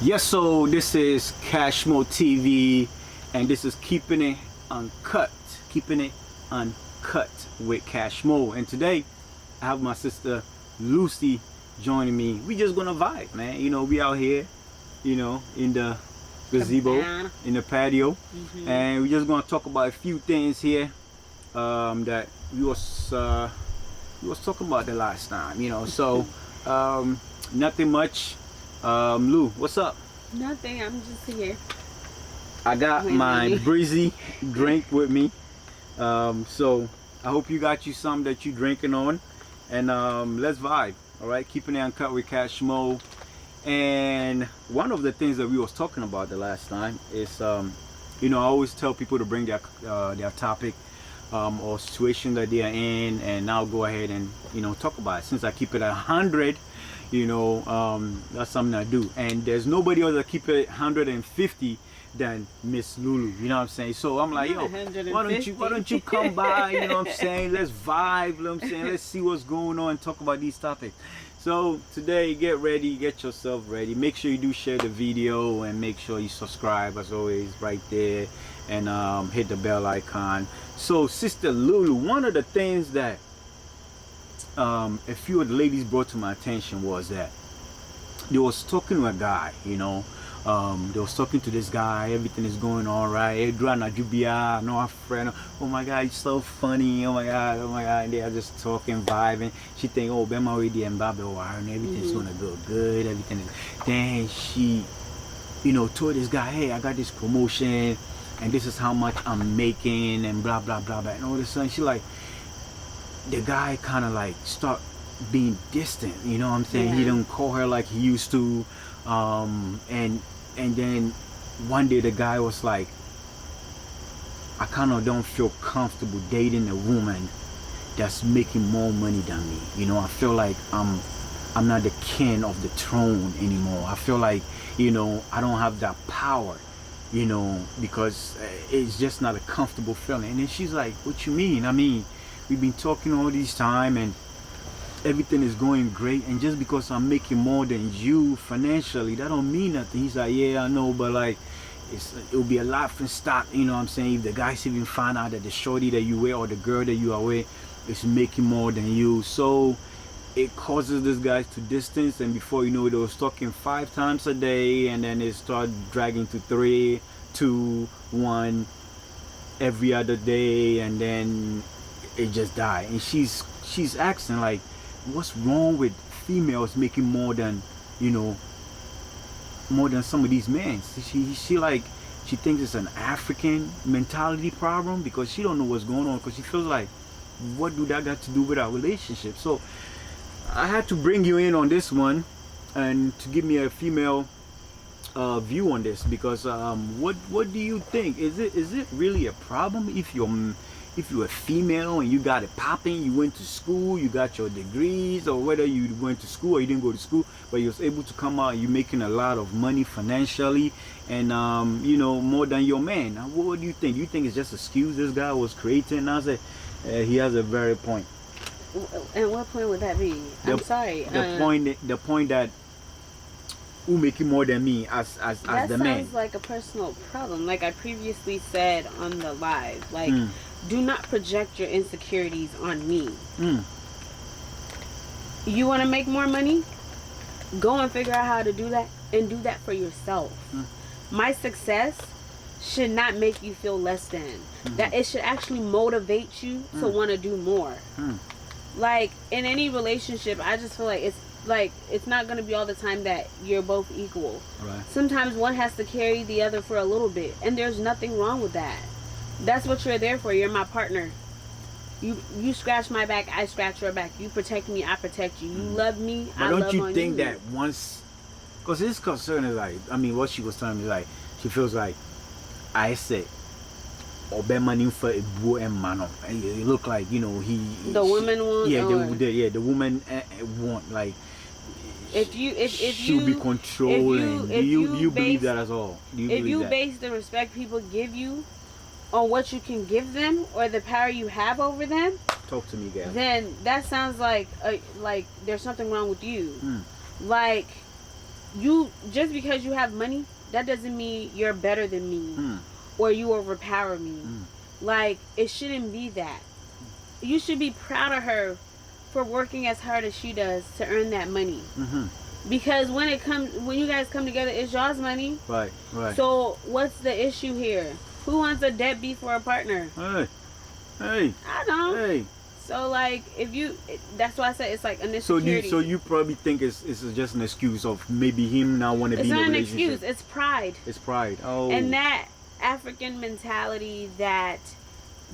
Yes, so this is CashMoTv, and this is keeping it uncut with Cashmo. And today I have my sister Lucy joining me. We just gonna vibe, man. You know, we out here, you know, in the gazebo, in the patio, and we just gonna talk about a few things here that we was talking about the last time, you know. So nothing much. Lou, what's up? Nothing, I'm just here. I got my breezy drink with me. So I hope you got you some that you drinking on, and let's vibe. All right, keeping it uncut with Cashmo. And one of the things that we was talking about the last time is, you know, I always tell people to bring their topic or situation that they are in, and now go ahead and, you know, talk about it. Since I keep it at 100, you know, that's something I do, and there's nobody else that keep it 150 than Miss Lulu, you know what I'm saying? So I'm like, yo, why don't you come by, you know what I'm saying? Let's vibe, you know what I'm saying? Let's see what's going on and talk about these topics. So today, get ready, get yourself ready. Make sure you do share the video, and make sure you subscribe as always right there, and hit the bell icon. So Sister Lulu, one of the things that a few of the ladies brought to my attention was that they was talking to a guy, you know. They was talking to this guy, everything is going all right. No friend. Oh my God, you're so funny. Oh my God. And they are just talking, vibing. She think, oh, Bema already and Babel, and everything's gonna go good. Everything is. Then she, you know, told this guy, hey, I got this promotion, and this is how much I'm making, and blah blah blah blah. And all of a sudden, she like, the guy kind of like start being distant, you know what I'm saying? He don't call her like he used to, and then one day the guy was like, I kind of don't feel comfortable dating a woman that's making more money than me. You know, I feel like I'm not the king of the throne anymore. I feel like, you know, I don't have that power, you know, because it's just not a comfortable feeling. And then she's like, what you mean? I mean, we've been talking all this time and everything is going great, and just because I'm making more than you financially, that don't mean nothing. He's like, yeah, I know, but like, it'll be a laughing stock, you know what I'm saying, if the guys even find out that the shorty that you with or the girl that you are with is making more than you. So it causes this guy to distance, and before you know it, they was talking 5 times a day, and then it started dragging to 3, 2, 1 every other day, and then it just died. And she's asking like, what's wrong with females making more than, you know, more than some of these men? She like, she thinks it's an African mentality problem, because she don't know what's going on, because she feels like, what do that got to do with our relationship? So I had to bring you in on this one, and to give me a female view on this, because what do you think? Is it really a problem if you're a female and you got it popping, you went to school, you got your degrees, or whether you went to school or you didn't go to school, but you was able to come out and you're making a lot of money financially, and you know, more than your man? Now, what do you think? Do you think it's just an excuse this guy was creating? And I said, he has a very point. And what point would that be? I'm sorry. The point that who making more than me as the man. That sounds like a personal problem. Like I previously said on the live, like, do not project your insecurities on me. You want to make more money? Go and figure out how to do that, and do that for yourself. My success should not make you feel less than. That it should actually motivate you to want to do more. Like in any relationship, I just feel like it's not going to be all the time that you're both equal. Right. Sometimes one has to carry the other for a little bit, and there's nothing wrong with that. That's what you're there for. You're my partner. You scratch my back, I scratch your back. You protect me, I protect you. You love me, I love on you. But don't you think that once, because his concern is like, I mean, what she was telling me is like, she feels like, I said, money for a boy and man, it look like, you know, the woman want, the woman want, like, if she'll be controlling. Do you believe that as all? If you base the respect people give you on what you can give them or the power you have over them, talk to me, Gab. Then that sounds like there's something wrong with you. Like, you just because you have money, that doesn't mean you're better than me or you overpower me. Like, it shouldn't be that. You should be proud of her for working as hard as she does to earn that money. Because when you guys come together, it's y'all's money. Right. So what's the issue here? Who wants a deadbeat for a partner? Hey. I don't. Hey. So like, that's why I said it's like an insecurity. So you probably think it's just an excuse of maybe him not want to be in a relationship. It's not an excuse. It's pride. It's pride. Oh. And that African mentality that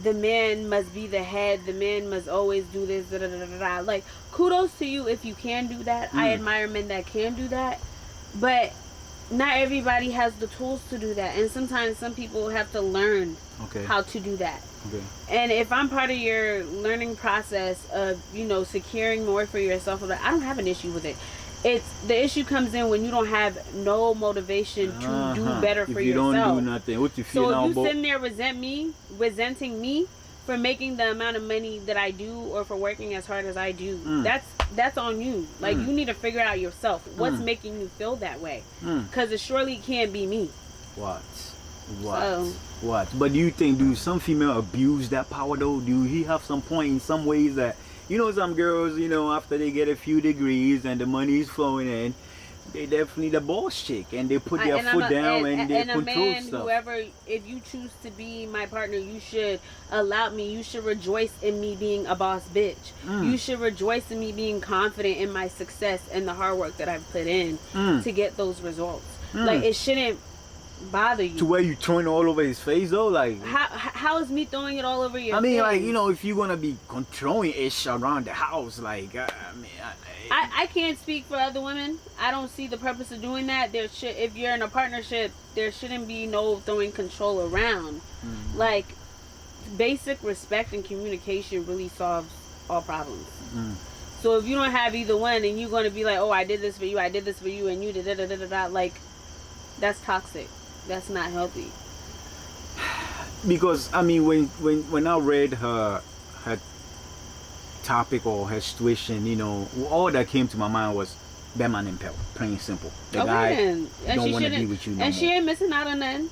the man must be the head, the man must always do this, da, da, da, da, da. Like, kudos to you if you can do that. I admire men that can do that, but not everybody has the tools to do that, and sometimes some people have to learn how to do that. And if I'm part of your learning process of, you know, securing more for yourself, I don't have an issue with it. It's the issue comes in when you don't have no motivation to do better for yourself. If you don't do nothing, what you feel now? So if you sitting there resenting me for making the amount of money that I do or for working as hard as I do, that's on you. Like, you need to figure it out yourself. What's making you feel that way? Because it surely can't be me. What? But do you think, do some female abuse that power though? Do he have some point in some ways that, you know, some girls, you know, after they get a few degrees and the money is flowing in, they definitely the boss chick and they put their foot down and they control man, stuff. Whoever, if you choose to be my partner, you should allow me. You should rejoice in me being a boss bitch. You should rejoice in me being confident in my success and the hard work that I've put in to get those results. Like, it shouldn't bother you to where you throwing all over his face though. Like, how is me throwing it all over your face? I mean, like, you know, if you're gonna be controlling ish around the house, like, I can't speak for other women. I don't see the purpose of doing that. If you're in a partnership, there shouldn't be no throwing control around. Like, basic respect and communication really solves all problems. So if you don't have either one and you're going to be like, oh, I did this for you, and you did da, like, that's toxic. That's not healthy. Because I mean, when I read her topic or her situation, you know, all that came to my mind was Batman and Pell, plain and simple. The guy don't want to be with you no more. And she ain't missing out on nothing.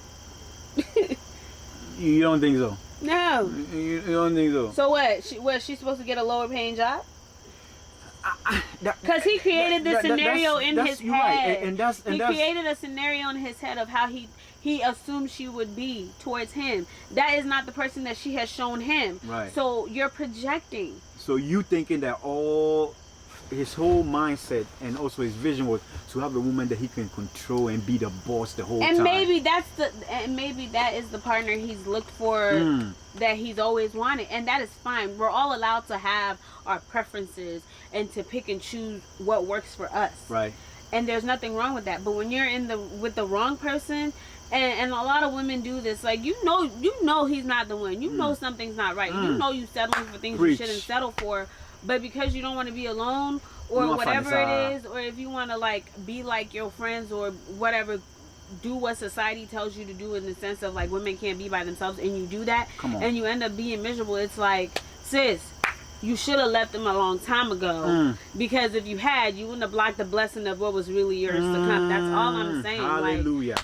You don't think so? No. You don't think so? So what? She's supposed to get a lower paying job? Because he created this scenario in his head. Right. He created a scenario in his head of how he assumed she would be towards him. That is not the person that she has shown him. Right. So you're projecting. So you thinking that all his whole mindset and also his vision was to have a woman that he can control and be the boss the whole time. And maybe that is the partner he's looked for, that he's always wanted, and that is fine. We're all allowed to have our preferences and to pick and choose what works for us. Right. And there's nothing wrong with that. But when you're with the wrong person, and a lot of women do this, like, you know he's not the one. You know something's not right. You know you settling for things you shouldn't settle for. But because you don't want to be alone or whatever it is, or if you want to like be like your friends or whatever, do what society tells you to do in the sense of like women can't be by themselves, and you do that and you end up being miserable. It's like, sis, you should have left them a long time ago, because if you had, you wouldn't have blocked the blessing of what was really yours to come. That's all I'm saying. Hallelujah.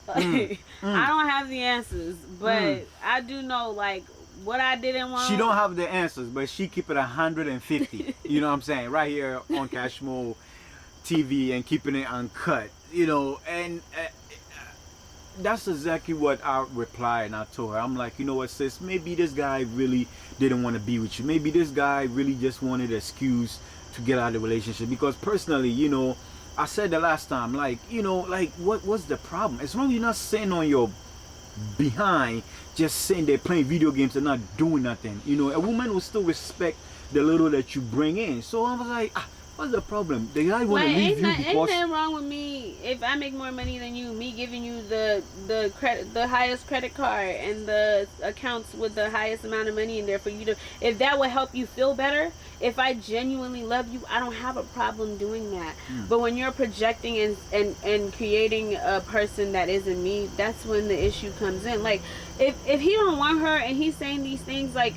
Like, I don't have the answers, but I do know, like, what I didn't want. She don't have the answers, but she keep it 150. You know what I'm saying? Right here on CashMoTv and keeping it uncut. You know, and that's exactly what I replied, and I told her, I'm like, you know what, sis, maybe this guy really didn't want to be with you. Maybe this guy really just wanted an excuse to get out of the relationship. Because personally, you know, I said the last time, like, you know, like, what's the problem? As long as you're not sitting on your behind, just sitting there playing video games and not doing nothing, you know, a woman will still respect the little that you bring in. So I was like, what's the problem? The guy want to leave you because... Ain't nothing wrong with me if I make more money than you, me giving you the highest credit card and the accounts with the highest amount of money in there for you to... If that would help you feel better, if I genuinely love you, I don't have a problem doing that. But when you're projecting and creating a person that isn't me, that's when the issue comes in. Like, if he don't want her and he's saying these things, like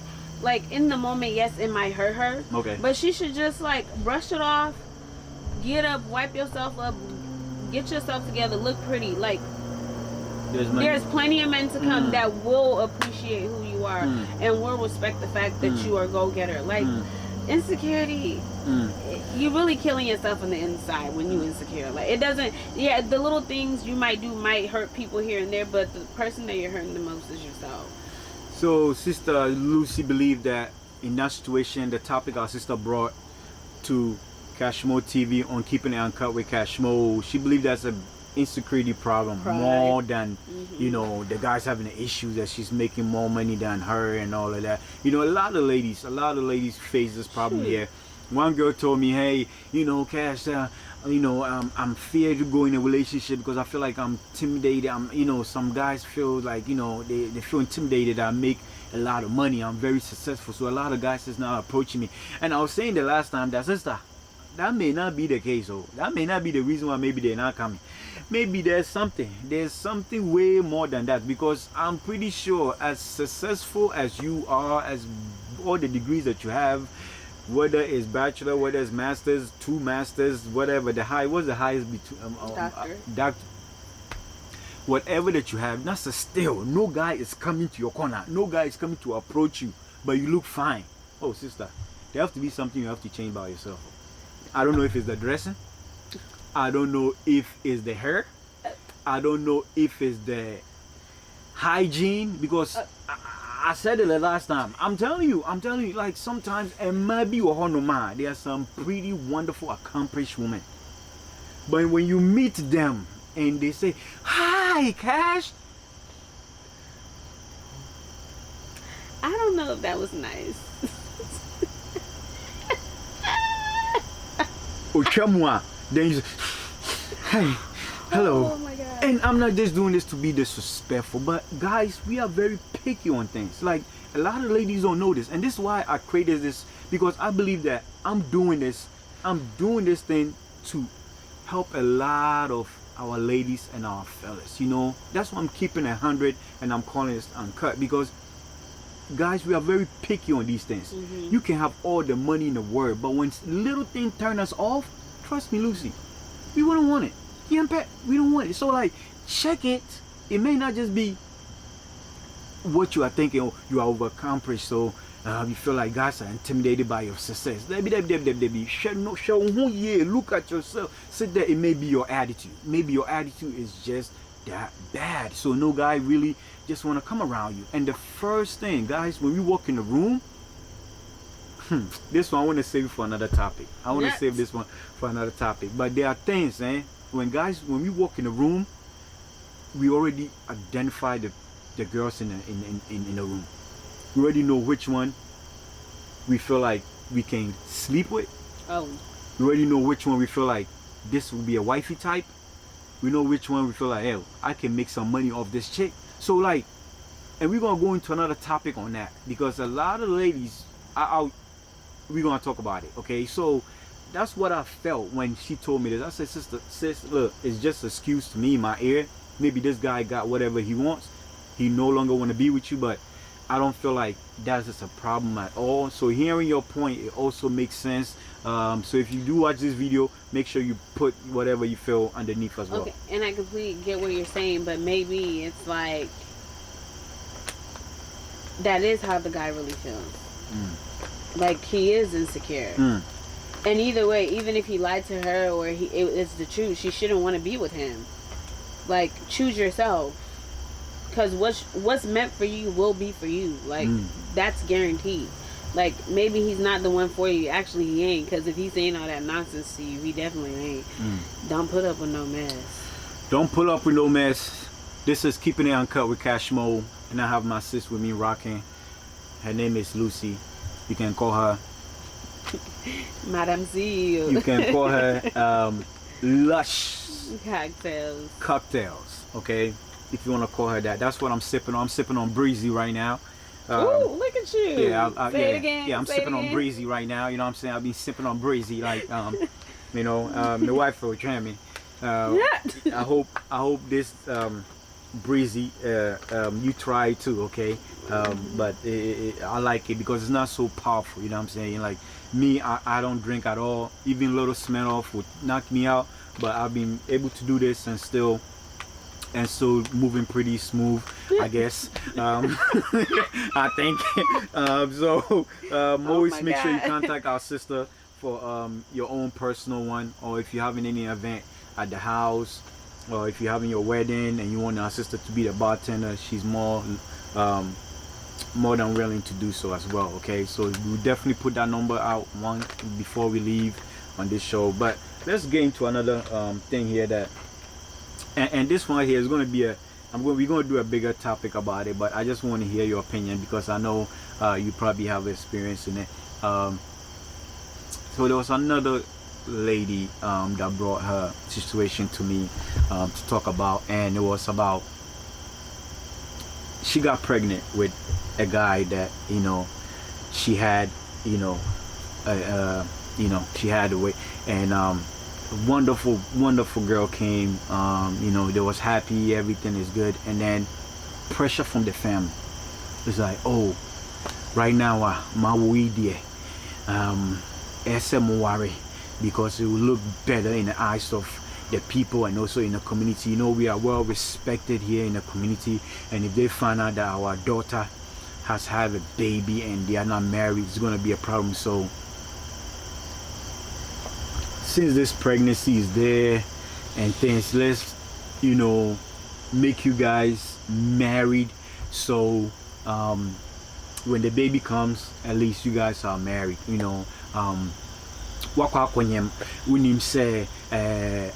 in the moment, yes, it might hurt her. Okay. But she should just like brush it off, get up, wipe yourself up, get yourself together, look pretty. Like, There's plenty of men to come that will appreciate who you are and will respect the fact that you are a go-getter. Like, insecurity, you're really killing yourself on the inside when you insecure. Like, it doesn't, the little things you might do might hurt people here and there, but the person that you're hurting the most is yourself. So Sister Lucy believed that in that situation, the topic our sister brought to CashMoTv on Keeping It Uncut with Cashmo, she believed that's a insecurity problem more than you know, the guy's having an issue that she's making more money than her and all of that. You know, a lot of ladies face this problem here. One girl told me, hey, you know, Cash, you know, I'm feared to go in a relationship because I feel like I'm intimidated. You know, some guys feel like, you know, they feel intimidated that I make a lot of money, I'm very successful, so a lot of guys is not approaching me. And I was saying the last time that, sister, that may not be the case. Oh, that may not be the reason why maybe they're not coming. Maybe there's something way more than that, because I'm pretty sure as successful as you are, as all the degrees that you have, whether it's bachelor, whether it's masters, 2 masters, whatever, what's the highest between doctor, whatever that you have, that's a still, no guy is coming to your corner, no guy is coming to approach you, but you look fine. Oh, sister, there have to be something you have to change by yourself. I don't know if it's the dressing, I don't know if it's the hair, I don't know if it's the hygiene, because I said it the last time. I'm telling you, like, sometimes it might be a man. There are some pretty wonderful, accomplished women, but when you meet them and they say, "Hi, Cash," I don't know if that was nice. Then you say, "Hey, hello." Oh my God. And I'm not just doing this to be disrespectful, but guys, we are very picky on things. Like, a lot of ladies don't know this, and this is why I created this, because I believe that I'm doing this thing to help a lot of our ladies and our fellas. You know, that's why I'm keeping 100 and I'm calling this uncut, because guys, we are very picky on these things. You can have all the money in the world, but when little things turn us off, trust me, Lucy, we wouldn't want it. We don't want it. So, like, check it. It may not just be what you are thinking. Oh, you are overaccomplished, so you feel like guys are intimidated by your success. Look at yourself. Sit there. It may be your attitude. Maybe your attitude is just that bad, so no guy really just want to come around you. And the first thing, guys, when we walk in the room, this one I want to save for another topic. I want to save this one for another topic. But there are things, when we walk in the room, we already identify the girls in the room. We already know which one we feel like we can sleep with. We already know which one we feel like this will be a wifey type. We know which one we feel like, hey, I can make some money off this chick. So, like, and we're going to go into another topic on that, because a lot of ladies, we're going to talk about it, okay? So, that's what I felt when she told me this. I said, sis, look, it's just an excuse to me in my ear. Maybe this guy got whatever he wants. He no longer want to be with you, but I don't feel like that's just a problem at all. So hearing your point, it also makes sense. So if you do watch this video, make sure you put whatever you feel underneath as well. Okay, and I completely get what you're saying, but maybe it's like, that is how the guy really feels. Like, he is insecure. And either way, even if he lied to her or it's the truth, she shouldn't want to be with him. Like, choose yourself. Because what's meant for you will be for you. Like, that's guaranteed. Like, maybe he's not the one for you. Actually, he ain't. Because if he's saying all that nonsense to you, he definitely ain't. Don't put up with no mess. Don't put up with no mess. This is Keeping It Uncut with Cashmo. And I have my sis with me rocking. Her name is Lucy. You can call her Madam CEO. You can call her Lush Cocktails, okay? If you want to call her that. That's what I'm sipping on. I'm sipping on Breezy right now. Ooh, look at you. Yeah, Say it again. Yeah, I'm sipping on Breezy right now. You know what I'm saying? I've been sipping on Breezy, like, you know, my wife will try me. I hope this breezy. You try it too, okay? But I like it because it's not so powerful. You know what I'm saying? Like me, I don't drink at all. Even little smell off would knock me out. But I've been able to do this and still moving pretty smooth, I guess. I think. Always make sure you contact our sister for your own personal one, or if you're having any event at the house, or if you're having your wedding and you want our sister to be the bartender, she's more than willing to do so as well. Okay, so we'll definitely put that number out one before we leave on this show. But let's get into another thing here that. And this one here is going to be we're going to do a bigger topic about it, but I just want to hear your opinion because I know you probably have experience in it. So there was another lady that brought her situation to me to talk about, and it was about she got pregnant with a guy that she had she had away, and wonderful girl came. They was happy, everything is good, and then pressure from the family. It's like, oh, right now my weed worry because it will look better in the eyes of the people and also in the community. We are well respected here in the community, and if they find out that our daughter has had a baby and they are not married, it's going to be a problem. So since this pregnancy is there and things, let's make you guys married, so when the baby comes, at least you guys are married. Unim say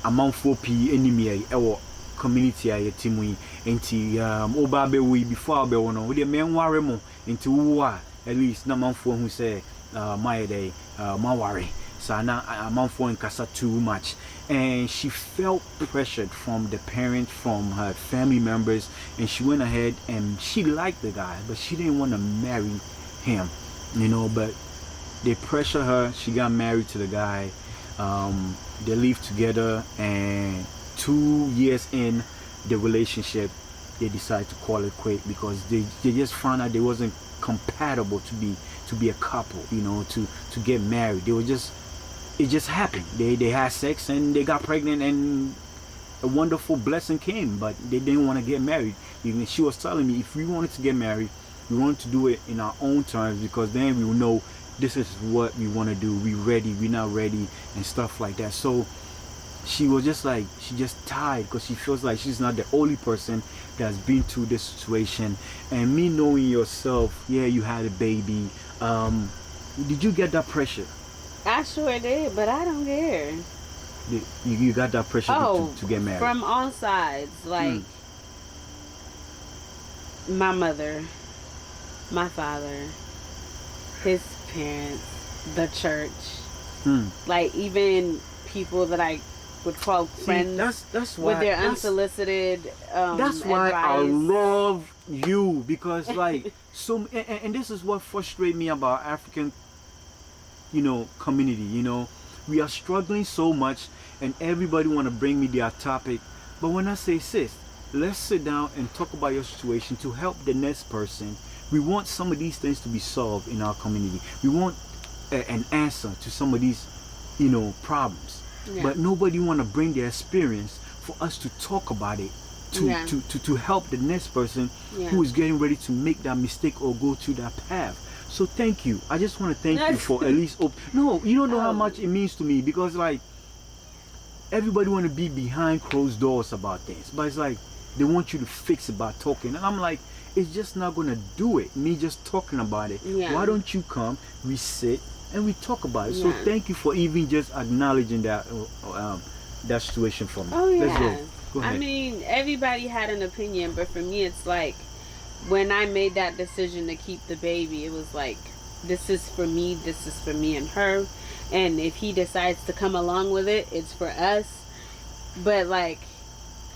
amanfo pi enemy ewo community a yetimu enti obabe we before abe wono we de menware mo enti wo a at least na manfo hu say my day ma worry sana amanfo nkasa too much, and she felt pressured from the parents, from her family members, and she went ahead and she liked the guy, but she didn't want to marry him, but they pressure her. She got married to the guy. They live together, and 2 years in the relationship, they decided to call it quit because they just found out they wasn't compatible to be a couple, to get married. It just happened. They had sex and they got pregnant, and a wonderful blessing came, but they didn't want to get married. Even she was telling me, if we wanted to get married, we wanted to do it in our own terms, because then we will know this is what we want to do. We ready, we not ready, and stuff like that. So she was just like, she just tired because she feels like she's not the only person that's been through this situation. And me knowing yourself, yeah, you had a baby. Did you get that pressure? I sure did, but I don't care. You got that pressure to get married? From all sides. Like, my mother, my father, his parents, the church, like even people that I would call friends. That's why, with their unsolicited that's why advice. I love you, because like and this is what frustrates me about African community. We are struggling so much, and everybody want to bring me their topic, but when I say, sis, let's sit down and talk about your situation to help the next person. We want some of these things to be solved in our community. We want an answer to some of these problems, but nobody want to bring their experience for us to talk about it to help the next person who is getting ready to make that mistake or go through that path. So thank you. I just want to thank you for at least no, you don't know how much it means to me, because like everybody want to be behind closed doors about things, but it's like they want you to fix it by talking, and I'm like, it's just not gonna do it, me just talking about it. Why don't you come, we sit and we talk about it? So thank you for even just acknowledging that that situation for me. Let's go ahead. I mean, everybody had an opinion, but for me it's like, when I made that decision to keep the baby, it was like, this is for me and her, and if he decides to come along with it, it's for us. But like,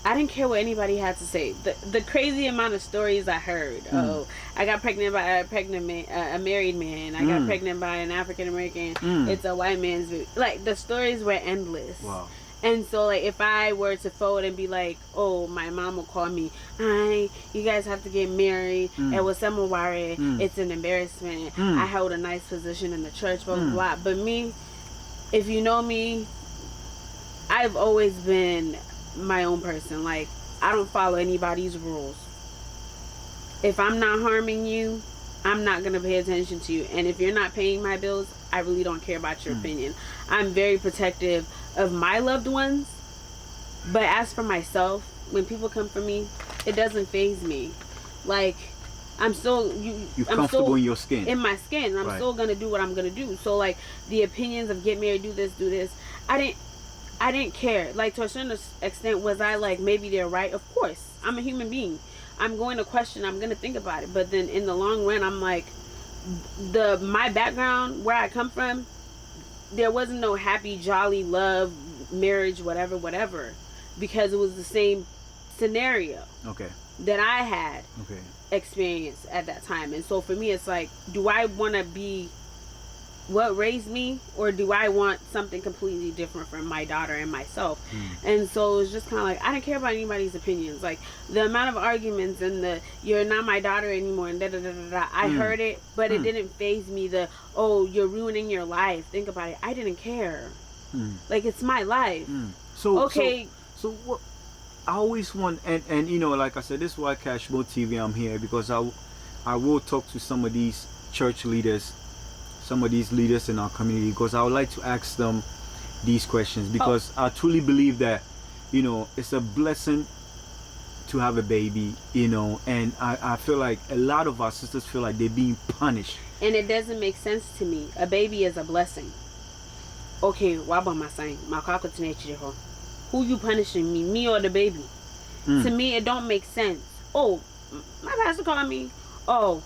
I didn't care what anybody had to say. The crazy amount of stories I heard. Oh, I got pregnant by a married man. I got pregnant by an African American. It's a white man's baby. Like, the stories were endless. Wow. And so, like, if I were to forward and be like, oh, my mom will call me, hi, you guys have to get married, and with someone worried, it's an embarrassment. I held a nice position in the church, blah, blah, blah. But me, if you know me, I've always been my own person. Like, I don't follow anybody's rules. If I'm not harming you, I'm not going to pay attention to you. And if you're not paying my bills, I really don't care about your opinion. I'm very protective of my loved ones. But as for myself, when people come for me, it doesn't faze me. Like, I'm still... You're comfortable in your skin. In my skin. I'm still going to do what I'm going to do. So, like, the opinions of get married, do this. I didn't care. Like, to a certain extent, was I like, maybe they're right? Of course. I'm a human being. I'm going to question, I'm going to think about it. But then in the long run, I'm like, my background, where I come from, there wasn't no happy, jolly, love, marriage, whatever. Because it was the same scenario that I had experienced at that time. And so for me, it's like, do I want to be what raised me, or do I want something completely different from my daughter and myself? And so it's just kind of like, I don't care about anybody's opinions. Like, the amount of arguments and the you're not my daughter anymore and I heard it, but it didn't faze me. Oh, you're ruining your life, think about it. I didn't care. Like, it's my life. So what I always want, and you know, like I said, this is why CashMoTv, I'm here, because I will talk to some of these church leaders, some of these leaders in our community, because I would like to ask them these questions, because I truly believe that, you know, it's a blessing to have a baby, you know, and I feel like a lot of our sisters feel like they're being punished. And it doesn't make sense to me. A baby is a blessing. Okay, why about my son? My who you punishing, me or the baby? To me, it don't make sense. Oh, my pastor called me. Oh,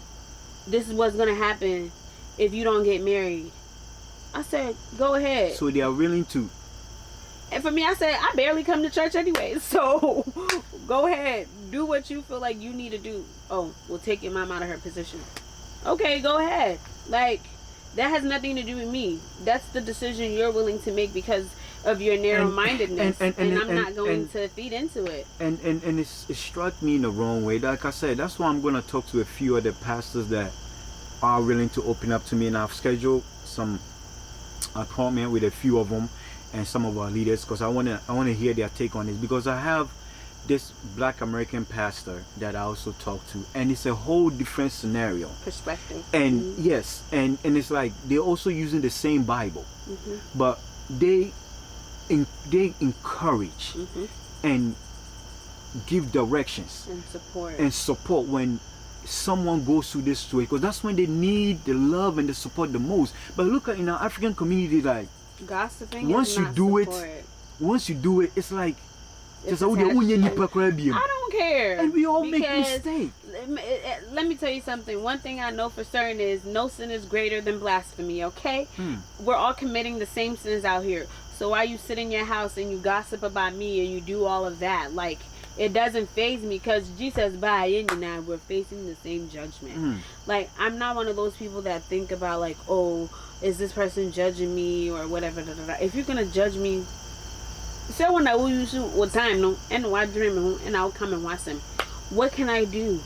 this is what's gonna happen if you don't get married. I said, go ahead. So they are willing to. And for me, I said, I barely come to church anyway, so go ahead, do what you feel like you need to do. Oh, we'll take your mom out of her position. Okay, go ahead. Like, that has nothing to do with me. That's the decision you're willing to make because of your narrow-mindedness, and I'm not going to feed into it. And it struck me in the wrong way. Like I said, that's why I'm going to talk to a few other pastors that are willing to open up to me, and I've scheduled some appointment with a few of them and some of our leaders, because I want to hear their take on this, because I have this Black American pastor that I also talk to, and it's a whole different scenario, perspective, and yes, and it's like they're also using the same Bible, but they encourage and give directions and support when someone goes through this way, because that's when they need the love and the support the most. But look at in our African community, like, gossiping, once you do it, it's like just I don't care, and we all make mistakes. Let me tell you something. One thing I know for certain is no sin is greater than blasphemy. Okay, we're all committing the same sins out here. So why you sit in your house and you gossip about me and you do all of that? Like, it doesn't faze me, because Jesus by and you now we're facing the same judgment. Like, I'm not one of those people that think about like, oh, is this person judging me or whatever. If you're gonna judge me, say when I will use what time no and why dream and I'll come and watch them. What can I do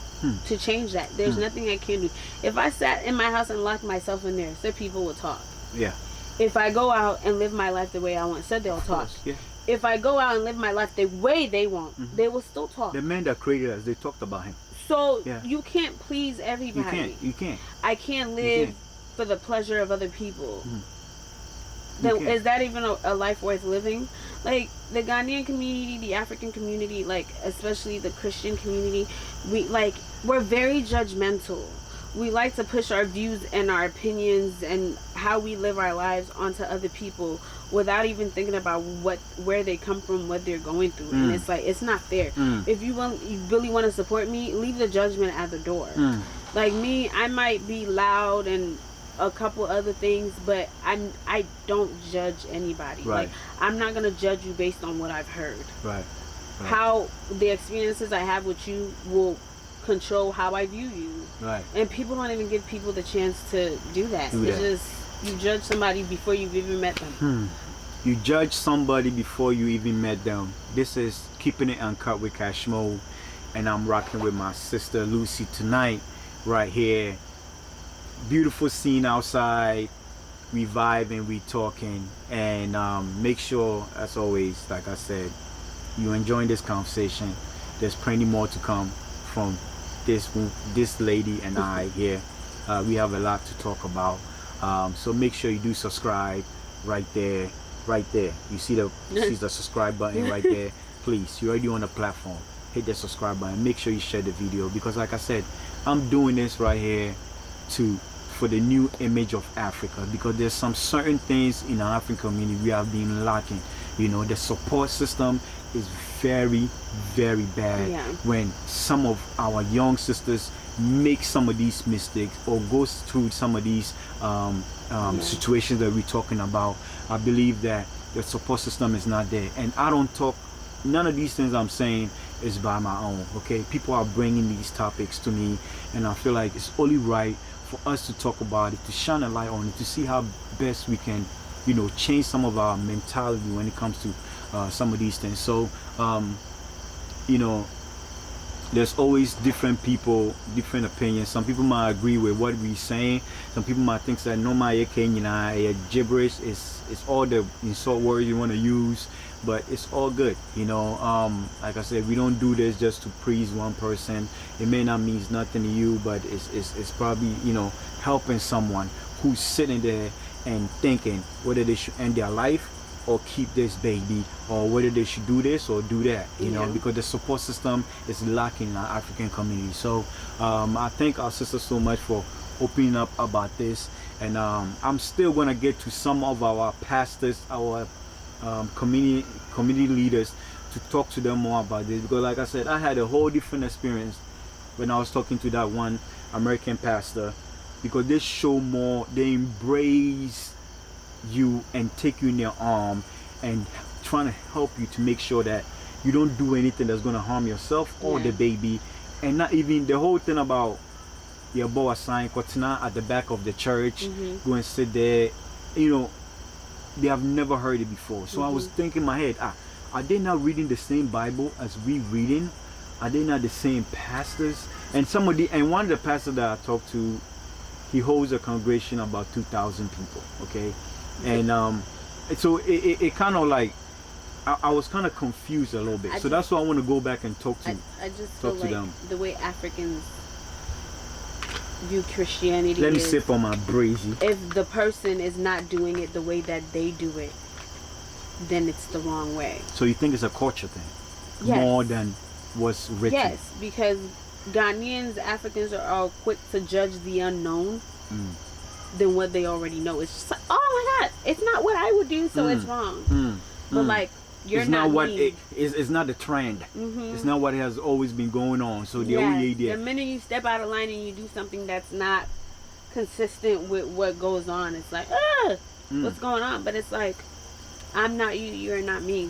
to change that? There's nothing I can do. If I sat in my house and locked myself in there, so people will talk. Yeah. If I go out and live my life the way I want, so they'll talk. Yeah. If I go out and live my life the way they want, they will still talk. The man that created us, they talked about him. So you can't please everybody. You can't. I can't live for the pleasure of other people. Then is that even a life worth living? Like, the Ghanaian community, the African community, like especially the Christian community, we're very judgmental. We like to push our views and our opinions and how we live our lives onto other people without even thinking about where they come from, what they're going through. And it's like, it's not fair. If you really want to support me, leave the judgment at the door. Like me, I might be loud and a couple other things, but I don't judge anybody. Like, I'm not gonna judge you based on what I've heard. How the experiences I have with you will control how I view you. And people don't even give people the chance to do that. It's just, you judge somebody before you've even met them. You judge somebody before you even met them. This is Keeping It Uncut with Cashmo, and I'm rocking with my sister Lucy tonight, right here. Beautiful scene outside. We vibing, we talking, and make sure, as always, like I said, you enjoying this conversation. There's plenty more to come from this lady and I here. We have a lot to talk about, so make sure you do subscribe right there. You see the subscribe button right there. Please, you're already on the platform, hit the subscribe button. Make sure you share the video, because like I said, I'm doing this right here for the new image of Africa, because there's some certain things in our African community we have been lacking. You know, the support system is very, very bad. Yeah. When some of our young sisters make some of these mistakes or goes through some of these situations that we're talking about, I believe that the support system is not there. And I don't talk, none of these things I'm saying is by my own, okay? People are bringing these topics to me, and I feel like it's only right for us to talk about it, to shine a light on it, to see how best we can, you know, change some of our mentality when it comes to some of these things. So you know, there's always different people, different opinions. Some people might agree with what we're saying. Some people might think that no, my gibberish is all the insult words you want to use, but it's all good, you know. Like I said, we don't do this just to praise one person. It may not mean nothing to you, but it's probably, you know, helping someone who's sitting there and thinking whether they should end their life or keep this baby, or whether they should do this or do that, you know, because the support system is lacking in our African community. So I thank our sister so much for opening up about this, and I'm still gonna get to some of our pastors, our community leaders, to talk to them more about this, because like I said, I had a whole different experience when I was talking to that one American pastor, because they show more, they embrace you and take you in their arm and trying to help you to make sure that you don't do anything that's going to harm yourself or the baby. And not even the whole thing about your boy sign Kotina at the back of the church, go and sit there, you know, they have never heard it before. So I was thinking in my head, are they not reading the same Bible as we reading? Are they not the same pastors? And one of the pastors that I talked to, he holds a congregation of about 2,000 people, okay? And so it kind of like, I was kind of confused a little bit. So that's why I want to go back and talk to I just feel like them. The way Africans view Christianity, let me sip on my brazy. If the person is not doing it the way that they do it, then it's the wrong way. So you think it's a culture thing? Yes. More than what's written? Yes, because Ghanaians, Africans are all quick to judge the unknown than what they already know. It's just like, oh my God, it's not what I would do, so it's wrong. But like, it's not what it's not the trend. It's not what has always been going on. So the only idea, the minute you step out of line and you do something that's not consistent with what goes on, it's like, what's going on? But it's like, I'm not you, you're not me,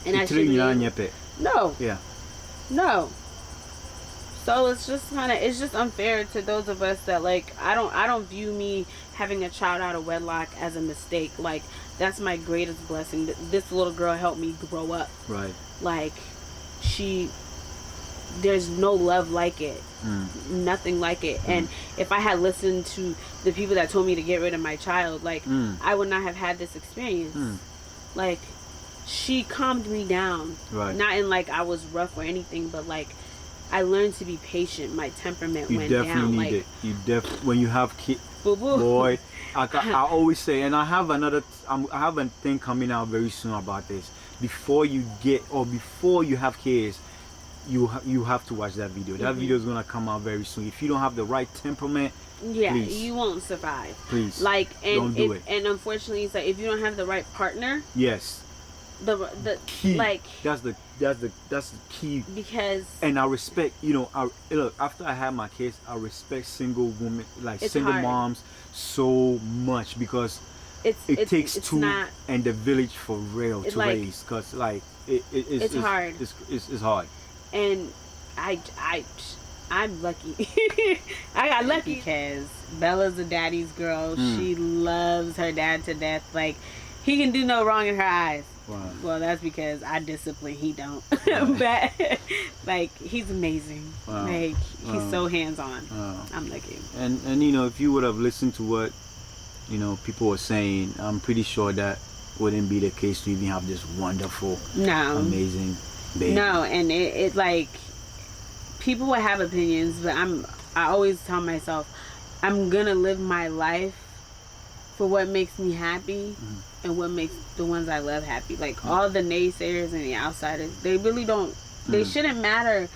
and I shouldn't. No. Yeah. No. So it's just unfair to those of us that, like, I don't view me having a child out of wedlock as a mistake. Like, that's my greatest blessing. This little girl helped me grow up. Right. Like, there's no love like it. Nothing like it. And if I had listened to the people that told me to get rid of my child, like, I would not have had this experience. Like, she calmed me down. Right. Not in like I was rough or anything, but like, I learned to be patient. My temperament went down. You definitely need it. When you have kids, boy. I always say, and I have a thing coming out very soon about this. Before you have kids, you have to watch that video. That video is gonna come out very soon. If you don't have the right temperament, please, you won't survive. Please, like, and don't do it. And unfortunately, it's like, if you don't have the right partner, the key, like, that's the key. Because, and I respect, you know, look, after I had my kids, I respect single women, like single moms, so much, because it takes two and the village for real to raise, because like it's hard. It's hard. And I'm lucky. I got lucky because Bella's a daddy's girl. She loves her dad to death. Like, He can do no wrong in her eyes. Wow. Well, that's because I discipline. He don't. Right. But like, he's amazing. Wow. Like, he's so hands on. Wow. I'm lucky. And you know, if you would have listened to what, you know, people were saying, I'm pretty sure that wouldn't be the case to even have this wonderful, amazing baby. No, and it like, people will have opinions, but I always tell myself, I'm gonna live my life for what makes me happy and what makes the ones I love happy. Like, all the naysayers and the outsiders, they really don't, they shouldn't matter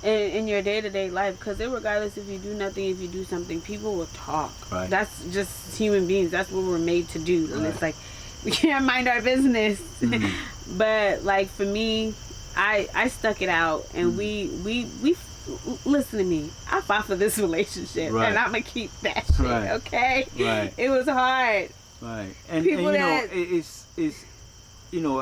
in your day-to-day life, because regardless if you do nothing, if you do something, people will talk. Right. That's just human beings. That's what we're made to do. And it's like, we can't mind our business. But like, for me, I stuck it out, and we listen to me. I fought for this relationship, and I'm gonna keep that shit. Okay. Right. It was hard. Right. And People you know, that- it's you know,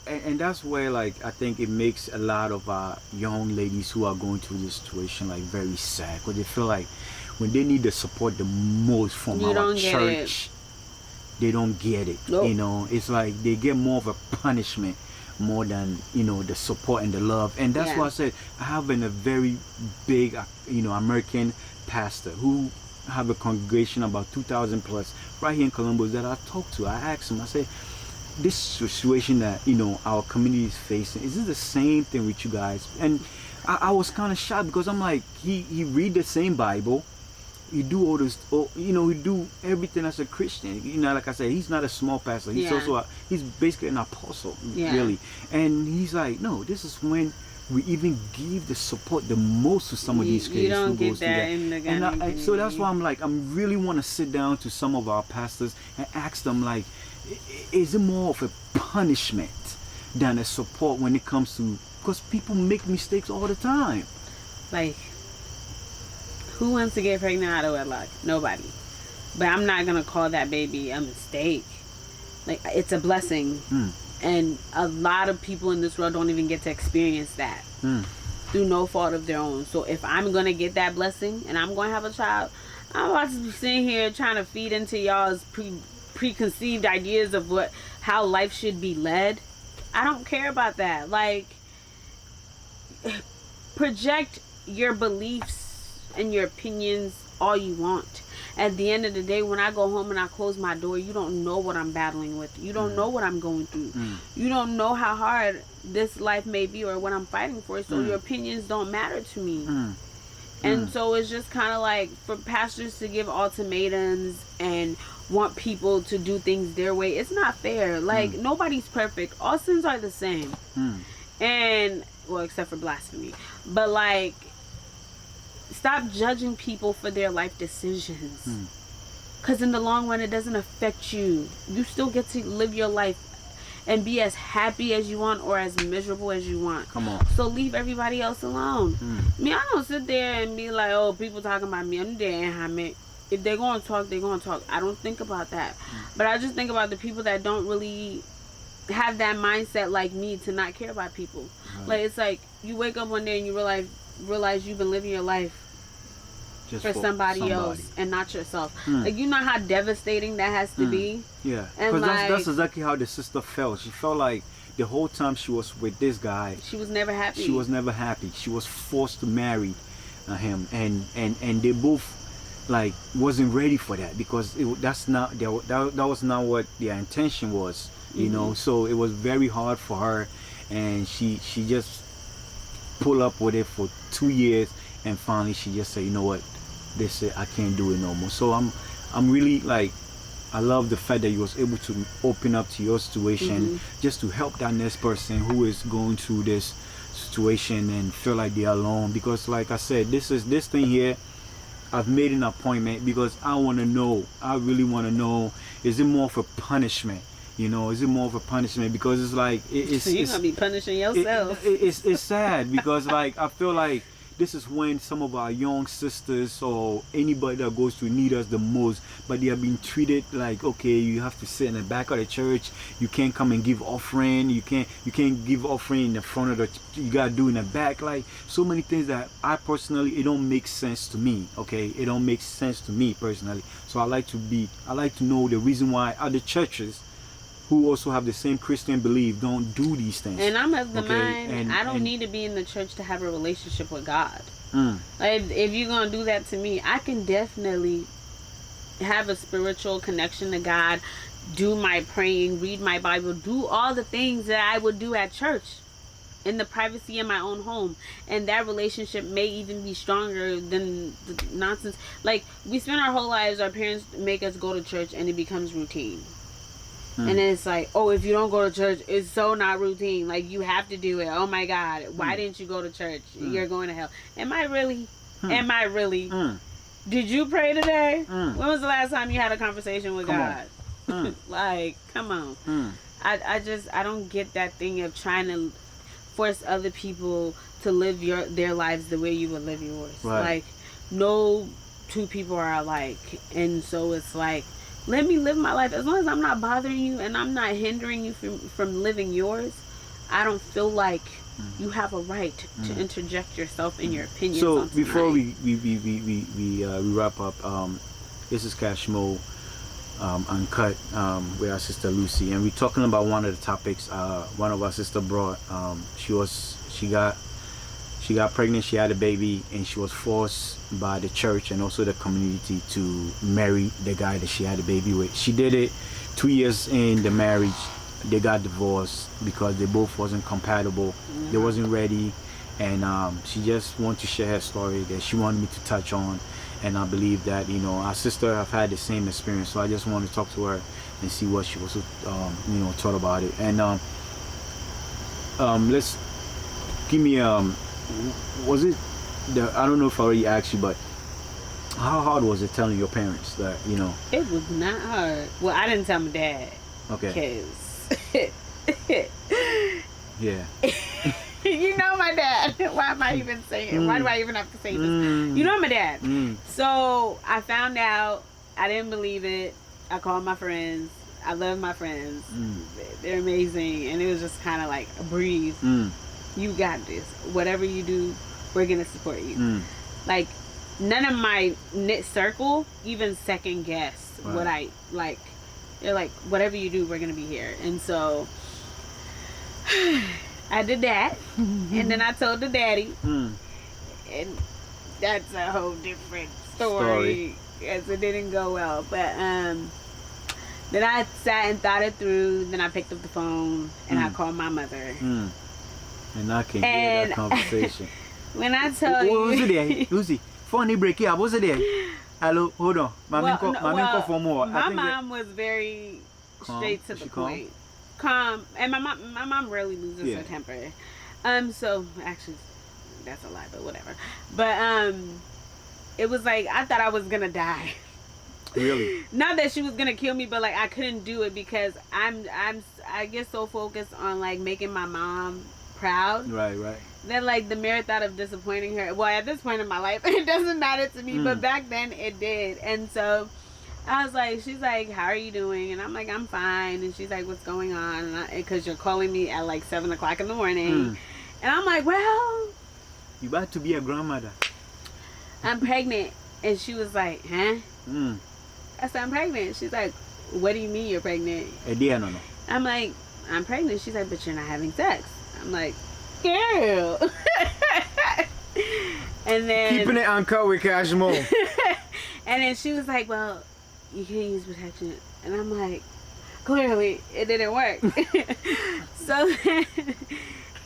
and that's where, like, I think it makes a lot of young ladies who are going through this situation, like, very sad, because they feel like when they need the support the most from our church, they don't get it. Nope. You know, it's like they get more of a punishment more than, you know, the support and the love. And that's why I said I have been a very big, you know, American pastor who have a congregation about 2,000 plus right here in Columbus that I talk to. I asked him, I said, this situation that, you know, our community is facing, is it the same thing with you guys? And I was kind of shocked, because I'm like, he read the same Bible, he do all this, you know, he do everything as a Christian. You know, like I said, he's not a small pastor. He's also he's basically an apostle, really. And he's like, no, this is when we even give the support the most to some of these kids. You don't who get goes that through in the and community. so that's why I'm like, I'm really want to sit down to some of our pastors and ask them, like, is it more of a punishment than a support when it comes to, because people make mistakes all the time. Like, who wants to get pregnant out of wedlock? Nobody. But I'm not gonna call that baby a mistake. Like, it's a blessing. And a lot of people in this world don't even get to experience that through no fault of their own. So if I'm gonna get that blessing and I'm gonna have a child, I'm about to be sitting here trying to feed into y'all's preconceived ideas of how life should be led. I don't care about that. Like, project your beliefs and your opinions all you want. At the end of the day, when I go home and I close my door, you don't know what I'm battling with. You don't know what I'm going through. You don't know how hard this life may be or what I'm fighting for. So your opinions don't matter to me. And so it's just kind of like, for pastors to give ultimatums and want people to do things their way, it's not fair. Like, nobody's perfect. All sins are the same. And, well, except for blasphemy. But, like, stop judging people for their life decisions. Because in the long run, it doesn't affect you. You still get to live your life and be as happy as you want or as miserable as you want. Come on. So leave everybody else alone. I mean, I don't sit there and be like, oh, people talking about me. I'm there and I'm it. If they're going to talk, they're going to talk. I don't think about that. But I just think about the people that don't really have that mindset like me, to not care about people. Like, it's like, you wake up one day and you realize you've been living your life just for somebody else and not yourself. Like, you know how devastating that has to be? Yeah. And Because like, that's exactly how the sister felt. She felt like the whole time she was with this guy, she was never happy. She was never happy. She was forced to marry him, and they both, like, wasn't ready for that, because that was not what their intention was, you know. So it was very hard for her, and she just pulled up with it for 2 years, and finally she just said, you know what, this I can't do it no more. So I'm really, like, I love the fact that you was able to open up to your situation just to help that next person who is going through this situation and feel like they're alone. Because, like I said, this thing here, I've made an appointment because I want to know. I really want to know, is it more of a punishment? You know, is it more of a punishment? Because it's like, so you're going to be punishing yourself. It's sad because, like, I feel like this is when some of our young sisters or anybody that goes to need us the most, but they are being treated like, okay, you have to sit in the back of the church, you can't come and give offering, you can't give offering in the front of the, you gotta do in the back. Like, so many things that I personally, it don't make sense to me. Okay, it don't make sense to me personally. So I like to know the reason why other churches who also have the same Christian belief don't do these things. And I'm of the mind, And I don't need to be in the church to have a relationship with God. Mm. Like, if you're going to do that to me, I can definitely have a spiritual connection to God, do my praying, read my Bible, do all the things that I would do at church in the privacy of my own home. And that relationship may even be stronger than the nonsense. Like, we spend our whole lives, our parents make us go to church, and it becomes routine. And then it's like, oh, if you don't go to church, it's so not routine. Like, you have to do it. Oh my God, why didn't you go to church? You're going to hell. Am I really? Am I really? Did you pray today? When was the last time you had a conversation with God? Like, come on. I don't get that thing of trying to force other people to live their lives the way you would live yours. Right. Like, no two people are alike. And so it's like, let me live my life. As long as I'm not bothering you and I'm not hindering you from living yours, I don't feel like you have a right to interject yourself in your opinions. So before we wrap up, this is CashMo Uncut with our sister Lucy, and we're talking about one of the topics one of our sister brought. She got pregnant, she had a baby, and she was forced by the church and also the community to marry the guy that she had a baby with. She did it 2 years in the marriage. They got divorced because they both wasn't compatible. They wasn't ready. And she just wanted to share her story that she wanted me to touch on. And I believe that, you know, our sister have had the same experience. So I just want to talk to her and see what she was, you know, thought about it. And let's give me was it I don't know if I already asked you, but how hard was it telling your parents that, you know? It was not hard. Well, I didn't tell my dad. Okay. Because yeah. you know my dad. Why am I even saying? Why do I even have to say this? You know my dad. So I found out. I didn't believe it. I called my friends. I love my friends. They're amazing, and it was just kind of like a breeze. You got this. Whatever you do, we're gonna support you. Like, none of my knit circle even second guess what I like. They're like, whatever you do, we're gonna be here. And so I did that, and then I told the daddy, and that's a whole different story. Because it didn't go well. But then I sat and thought it through. Then I picked up the phone and I called my mother. And I can hear that conversation. When I tell you, what was it there, Lucy? Funny break here. What was it there? Hello, hold on. My mom was very straight to the point. Calm. And my mom rarely loses her temper. So actually, that's a lie, but whatever. But it was like I thought I was gonna die. Really? Not that she was gonna kill me, but like I couldn't do it because I get so focused on like making my mom proud. Right. Then like the mere thought of disappointing her. Well, at this point in my life, it doesn't matter to me, but back then it did. And so I was like, she's like, how are you doing? And I'm like, I'm fine. And she's like, what's going on? Because you're calling me at like 7 o'clock in the morning. And I'm like, well, you about to be a grandmother. I'm pregnant. And she was like, huh? I said, I'm pregnant. She's like, what do you mean you're pregnant? No. I'm like, I'm pregnant. She's like, but you're not having sex. I'm like, girl. And then keeping it uncut with CashMo. And then she was like, well, you can't use protection. And I'm like, clearly it didn't work. So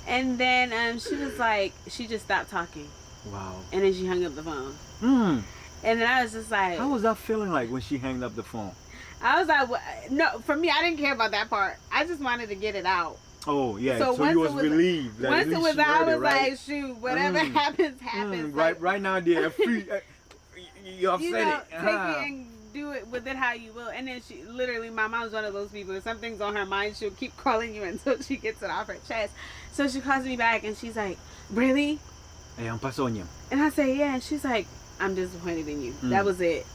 and then she was like, she just stopped talking. Wow. And then she hung up the phone. And then I was just like, how was that feeling like when she hung up the phone? I was like, no, for me, I didn't care about that part. I just wanted to get it out. Oh, yeah. So you was relieved. Once it was out, I was like, shoot, whatever happens, happens. Right now, they're free. You upset it. Take it and do it with it how you will. And then she, literally, my mom's one of those people. If something's on her mind, she'll keep calling you until she gets it off her chest. So she calls me back and she's like, really? And I say, yeah. And she's like, I'm disappointed in you. That was it.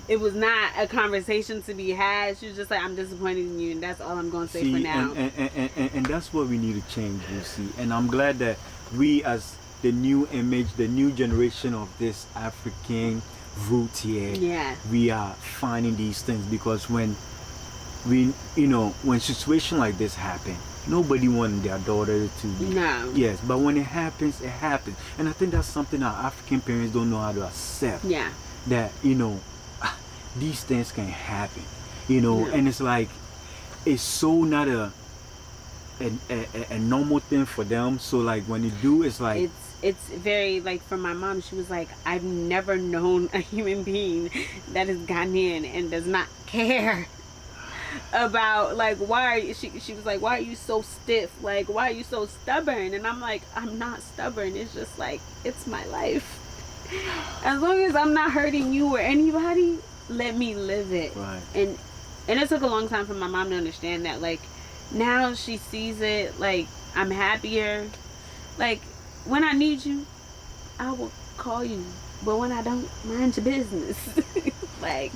It was not a conversation to be had. She was just like, I'm disappointed in you, and that's all I'm going to say for now. And that's what we need to change, you see. And I'm glad that we, as the new image, the new generation of this African root here, we are finding these things, because when we, you know, when situation like this happen, nobody want their daughter to be. No. Yes, but when it happens, and I think that's something our African parents don't know how to accept. Yeah. That, you know, these things can happen, you know. Yeah. And it's like, it's so not a normal thing for them. So like when you do, it's like it's very, like, for my mom, she was like, I've never known a human being that is Ghanaian and does not care about, like, why she was like, why are you so stiff, like, why are you so stubborn? And I'm like, I'm not stubborn, it's just like, it's my life. As long as I'm not hurting you or anybody, let me live it. Right. And it took a long time for my mom to understand that. Like, now she sees it, like, I'm happier. Like, when I need you, I will call you. But when I don't, mind your business. Like,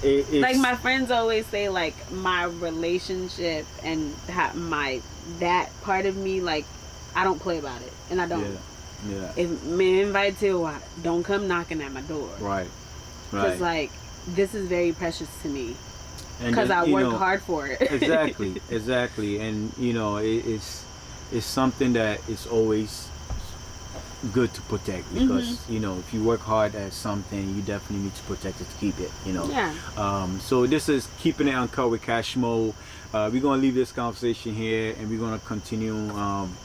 like my friends always say, like, my relationship and that part of me, like, I don't play about it. And I don't. Yeah. If me invite to, don't come knocking at my door. Right. Because, like, this is very precious to me. And because I worked know, hard for it. exactly. And, you know, it's something that is always good to protect, because you know, if you work hard at something, you definitely need to protect it to keep it, you know. So this is Keeping It Uncut with Cashmo. We're gonna leave this conversation here, and we're gonna continue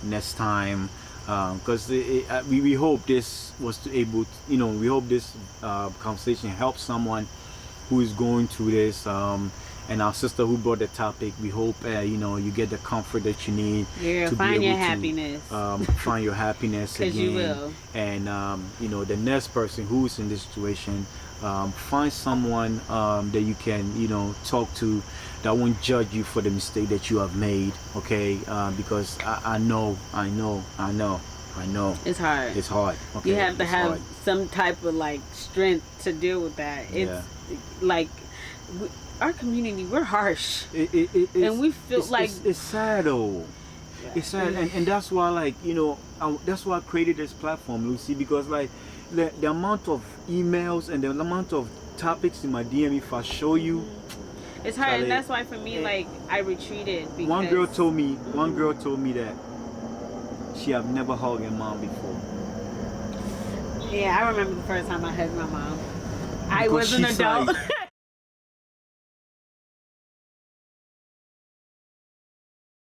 next time, because we hope this was able to, you know, we hope this conversation helps someone who is going through this, and our sister who brought the topic. We hope you know, you get the comfort that you need to find be your able happiness. to find your happiness again. You will. And you know, the next person who's in this situation, find someone that you can, you know, talk to, that won't judge you for the mistake that you have made. Okay, because I know It's hard. It's hard. Okay? You have to have hard. some type of, like, strength to deal with that. It's like, our community, we're harsh, and we feel like it's sad though. It's sad, and that's why, like, you know, that's why I created this platform, Lucy, because like the amount of emails and the amount of topics in my DM, if I show you, it's hard. And that's why for me, like, I retreated. Because one girl told me that she have never hugged her mom before. Yeah, I remember the first time I hugged my mom. I was an adult. Like,